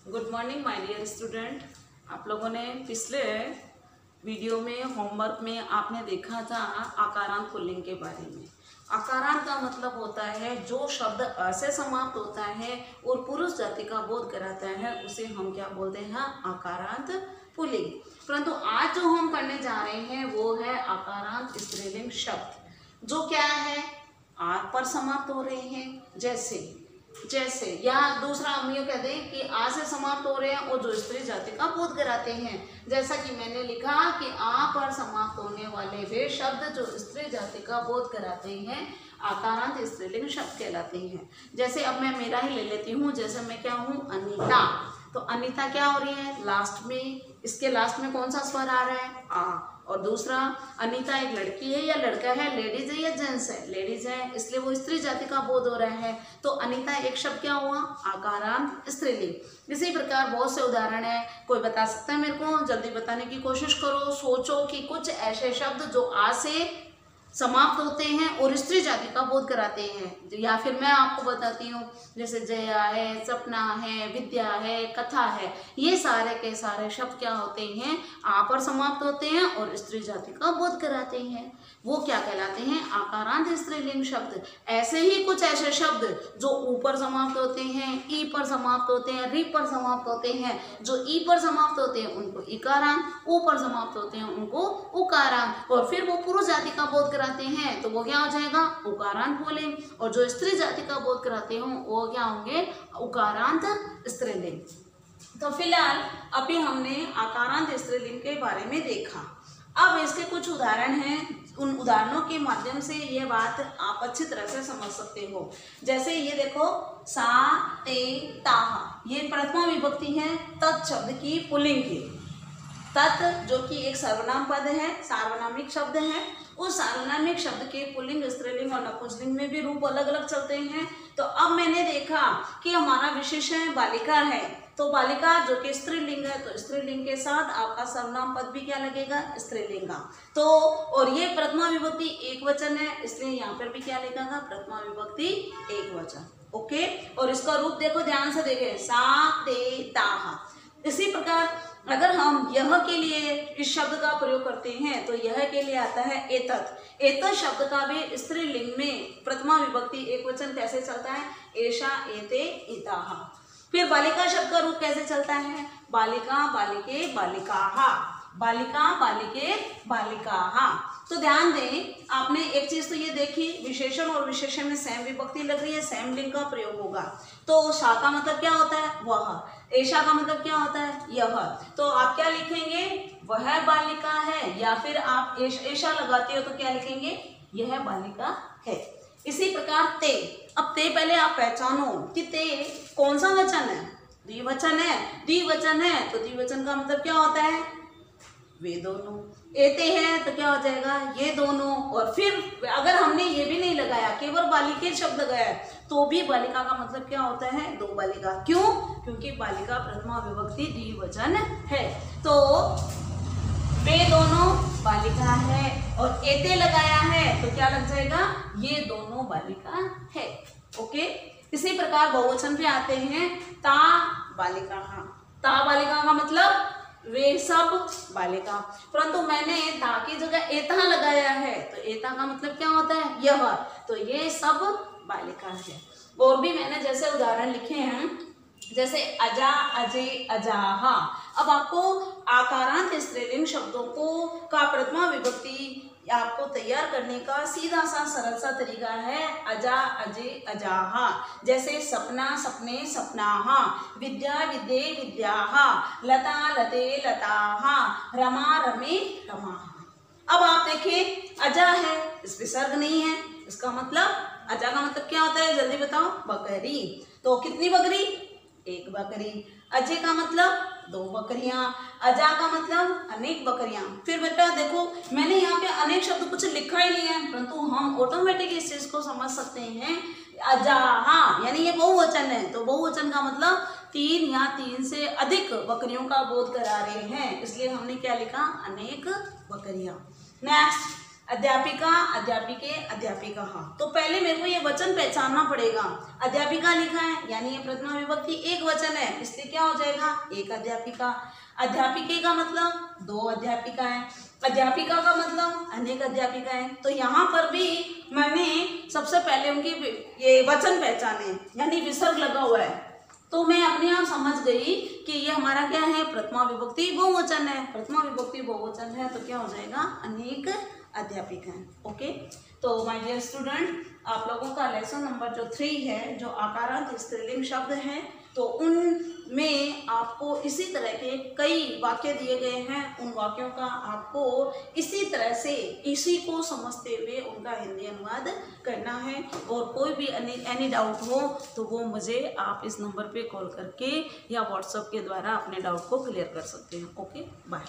Good morning my dear student. आप लोगों ने पिछले वीडियो में होमवर्क में आपने देखा था आकारांत पुल्लिंग के बारे में। आकारांत का मतलब होता है जो शब्द अ से समाप्त होता है और पुरुष जाति का बोध कराता है, उसे हम क्या बोलते हैं? आकारांत पुल्लिंग। परंतु आज जो हम पढ़ने जा रहे हैं वो है आकारांत स्त्रीलिंग शब्द, जो क्या है? आर पर समाप्त हो रहे हैं। जैसे या दूसरा हम ये कहते हैं कि आ से समाप्त हो रहे हैं और जो स्त्री जाति का बोध कराते हैं। जैसा कि मैंने लिखा कि आ पर समाप्त होने वाले वे शब्द जो स्त्री जाति का बोध कराते हैं आकारांत स्त्रीलिंग शब्द कहलाते हैं। जैसे अब मैं मेरा ही ले लेती हूँ। जैसे मैं क्या हूँ? अनीता। तो अनीता क्या हो रही है? लास्ट में, इसके लास्ट में कौन सा स्वर आ रहा है? आ। और दूसरा, अनीता एक लड़की है या लड़का है? लेडीज है या जेंट्स है? लेडीज है, इसलिए वो स्त्री जाति का बोध हो रहा है। तो अनीता एक शब्द क्या हुआ? आकारांत स्त्रीलिंग। इसी प्रकार बहुत से उदाहरण है। कोई बता सकता है मेरे को? जल्दी बताने की कोशिश करो। सोचो कि कुछ ऐसे शब्द जो आ से समाप्त होते हैं और स्त्री जाति का बोध कराते हैं। या फिर मैं आपको बताती हूँ, जैसे जया है, सपना है, विद्या है, कथा है, ये सारे के सारे शब्द क्या होते हैं? आ पर समाप्त होते हैं और स्त्री जाति का बोध कराते हैं। वो क्या कहलाते हैं? आकारांत स्त्रीलिंग शब्द। ऐसे ही कुछ ऐसे शब्द जो ऊपर समाप्त होते हैं, ई पर समाप्त होते हैं, री पर समाप्त होते हैं। जो ई पर समाप्त होते हैं उनको इकारांत, ऊ पर समाप्त होते हैं उनको उकारांत, और फिर वो पुरुष जाति का बोध कराते हैं तो वो क्या हो जाएगा? उकारांत बोले। और जो स्त्री जाति का बोध कराते हो वो क्या होंगे? उकारांत स्त्रीलिंग। तो फिलहाल अभी हमने आकारांत स्त्रीलिंग के बारे में देखा। अब इसके कुछ उदाहरण हैं। उन उदाहरणों के माध्यम से ये बात आप अच्छी तरह से समझ सकते हो। जैसे ये देखो, सा, ते, ताहा, ये प्रथमा विभक्ति है तत् शब्द की पुल्लिंग की। तत् जो कि एक सर्वनाम पद है, सार्वनामिक शब्द है। उस सार्वनामिक शब्द के पुल्लिंग, स्त्रीलिंग और नपुंसकलिंग में भी रूप अलग अलग चलते हैं। तो अब मैंने देखा कि हमारा विशेषण बालिका है, तो बालिका जो कि स्त्रीलिंग है, तो स्त्रीलिंग के साथ आपका सर्वनाम पद भी क्या लगेगा? स्त्रीलिंग का। तो और ये प्रथमा विभक्ति एक वचन है, इसलिए यहाँ पर भी क्या लिखेगा? प्रथमा विभक्ति एक वचन। ओके। और इसका रूप देखो, ध्यान से देखें, सा, ते, ताहा। इसी प्रकार अगर हम यह के लिए इस शब्द का प्रयोग करते हैं तो यह के लिए आता है एतत्। एतत् शब्द का भी स्त्रीलिंग में प्रथमा विभक्ति एक वचन कैसे चलता है? एषा, एते, एताः। फिर बालिका शब्द का रूप कैसे चलता है? बालिका, बालिके, बालिकाः। बालिका, बालिके, बालिकाः। तो ध्यान दें, आपने एक चीज तो ये देखी, विशेषण और विशेषण में सैम विभक्ति लग रही है, सैम लिंग का प्रयोग होगा। तो शा का मतलब क्या होता है? वह। ऐशा का मतलब क्या होता है? यह। तो आप क्या लिखेंगे? वह बालिका है, या फिर आप ऐशा लगाते हो तो क्या लिखेंगे? यह बालिका है। इसी प्रकार ते। अब ते पहले आप पहचानो कि ते कौन सा वचन है? द्विवचन है। द्विवचन है तो द्विवचन का मतलब क्या होता है? वे दोनों। एते है तो क्या हो जाएगा? ये दोनों। और फिर अगर हमने ये भी नहीं लगाया, केवल बालिके शब्द लगाया तो भी बालिका का मतलब क्या होता है? दो बालिका। क्यों? क्योंकि बालिका प्रथमा विभक्ति द्विवचन है। तो वे दोनों बालिका है, और एते लगाया है तो क्या लग जाएगा? ये दोनों बालिका है। ओके। इसी प्रकार बहुवचन पे आते हैं, ता बालिका। ता बालिका का मतलब वे सब बालिका। परंतु मैंने ता की जगह एता लगाया है, तो एता का मतलब क्या होता है? यह। तो ये सब बालिका है। और भी मैंने जैसे उदाहरण लिखे हैं, जैसे अजा, अजय, अजाहा। अब आपको आकारांत स्त्रीलिंग शब्दों को का प्रथमा विभक्ति आपको तैयार करने का सीधा सा सरल सा तरीका है अजा, अजय, अजाहा। जैसे सपना, सपने, सपनाहा। विद्या, विद्ये, विद्याहा। लता, लते, लताहा। रमा, रमे, रमाहा। अब आप देखिए, अजा है, इस विसर्ग नहीं है, इसका मतलब अजा का मतलब क्या होता है? जल्दी बताओ। बकरी। तो कितनी बकरी? एक बकरी। अजय का मतलब दो बकरियां। अजा का मतलब अनेक बकरियां। फिर बेटा देखो, मैंने यहाँ पे अनेक शब्द कुछ लिखा ही नहीं है, परंतु हम ऑटोमेटिक इस चीज को समझ सकते हैं। अजाहा यानी ये बहुवचन है, तो बहुवचन का मतलब तीन या तीन से अधिक बकरियों का बोध करा रहे हैं, इसलिए हमने क्या लिखा? अनेक बकरियां। नेक्स्ट, अध्यापिका, अध्यापिके, अध्यापिका। तो पहले मेरे को ये वचन पहचानना पड़ेगा। अध्यापिका लिखा है यानी ये प्रथमा विभक्ति एक वचन है, इसलिए क्या हो जाएगा, एक अध्यापिका। अध्यापिके का मतलब दो अध्यापिकाएं, अध्यापिका का मतलब अनेक अध्यापिकाएं। तो यहाँ पर भी मैंने सबसे पहले उनके ये वचन पहचाने यानी विसर्ग लगा हुआ है, तो मैं अपने आप समझ गई कि ये हमारा क्या है, प्रथमा विभक्ति बहुवचन है। प्रथमा विभक्ति बहुवचन है तो क्या हो जाएगा, अनेक अध्यापिकाएं। ओके, तो माय डियर स्टूडेंट, आप लोगों का लेसन नंबर जो 3 है, जो आकारांत स्त्रीलिंग शब्द हैं, तो उनमें आपको इसी तरह के कई वाक्य दिए गए हैं। उन वाक्यों का आपको इसी तरह से इसी को समझते हुए उनका हिंदी अनुवाद करना है। और कोई भी एनी डाउट हो तो वो मुझे आप इस नंबर पे कॉल करके या व्हाट्सएप के द्वारा अपने डाउट को क्लियर कर सकते हैं। Okay, bye.